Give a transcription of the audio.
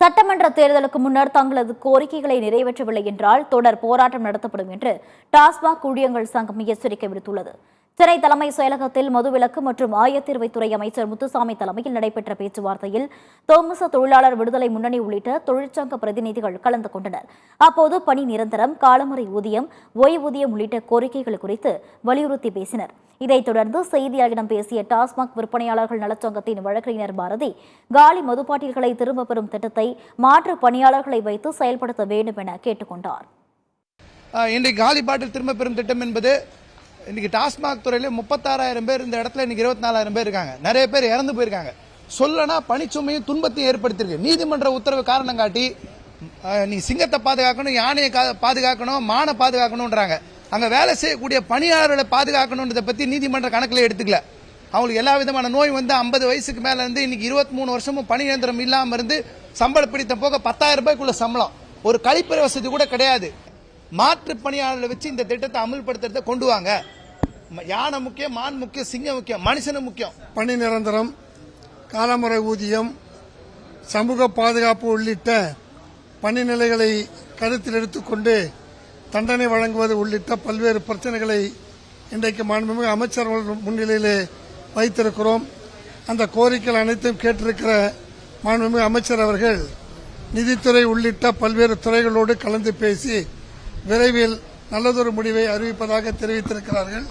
சட்டமன்ற தேர்தலுக்கு முன்னர் தங்களது கோரிக்கைகளை நிறைவேற்றவில்லை என்றால் தொடர் போராட்டம் நடத்தப்படும் என்று டாஸ்மாக் ஊழியர்கள் சங்கம் எச்சரிக்கை விடுத்துள்ளது. சென்னை தலைமை செயலகத்தில் மதுவிலக்கு மற்றும் ஆயத்தீர்வைத்துறை அமைச்சர் முத்துசாமி தலைமையில் நடைபெற்ற பேச்சுவார்த்தையில் தோமுச தொழிலாளர் விடுதலை முன்னணி உள்ளிட்ட தொழிற்சங்க பிரதிநிதிகள் கலந்து கொண்டனர். அப்போது பணி நிரந்தரம், காலமுறை ஊதியம், ஓய்வூதியம் உள்ளிட்ட கோரிக்கைகள் குறித்து வலியுறுத்தி பேசினர். இதைத் தொடர்ந்து செய்தியாளர்களிடம் பேசிய டாஸ்மாக் விற்பனையாளர்கள் நலச்சங்கத்தின் வழக்கறிஞர் பாரதி, காலி மதுப்பாட்டில்களை திரும்பப் பெறும் திட்டத்தை மாற்று பணியாளர்களை வைத்து செயல்படுத்த வேண்டும் என கேட்டுக் கொண்டார். இன்றைக்கு காலி பாட்டில் திரும்ப பெறும் திட்டம் என்பது இன்னைக்கு டாஸ்மாக் துறையில 36,000 பேர் இந்த இடத்துல இன்னைக்கு 24,000 பேர் இருக்காங்க. நிறைய பேர் இறந்து போயிருக்காங்க. சொல்லனா பணிச்சுமையும் துன்பத்தையும் ஏற்படுத்தியிருக்கு. நீதிமன்ற உத்தரவு காரணம் காட்டி நீ சிங்கத்தை பாதுகாக்கணும், யானையை பாதுகாக்கணும், மானை பாதுகாக்கணும்ன்றாங்க. அங்க வேலை செய்யக்கூடிய பணியாளர்களை பாதுகாக்கணும்ன்றதை பத்தி நீதிமன்ற கணக்கில் எடுத்துக்கல. அவங்களுக்கு எல்லா விதமான நோய் வந்து 50 வயசுக்கு மேல இருந்து இன்னைக்கு 23 வருஷமும் பணி நிரந்தரம் இல்லாம இருந்து சம்பள பிடித்த போக 10,000 ரூபாய்க்குள்ள சம்பளம், ஒரு கழிப்பறை வசதி கூட கிடையாது. மாற்று பணியாளர்களை வச்சு இந்த திட்டத்தை அமல்படுத்துறதை கொண்டு வாங்க. யானை முக்கியம், மான் முக்கியம், சிங்கம் முக்கியம், மனுஷனும் முக்கியம். பணி நிரந்தரம், காலமுறை ஊதியம், சமூக பாதுகாப்பு உள்ளிட்ட பணி நிலைகளை கருத்தில் எடுத்துக்கொண்டு தண்டனை வழங்குவது உள்ளிட்ட பல்வேறு பிரச்சனைகளை இன்றைக்கு மாண்புமிகு அமைச்சர் முன்னிலையிலே வைத்திருக்கிறோம். அந்த கோரிக்கைகள் அனைத்தையும் கேட்டிருக்கிற மாண்புமிகு அமைச்சர் அவர்கள் நிதித்துறை உள்ளிட்ட பல்வேறு துறைகளோடு கலந்து பேசி விரைவில் நல்லதொரு முடிவை அறிவிப்பதாக தெரிவித்திருக்கிறார்கள்.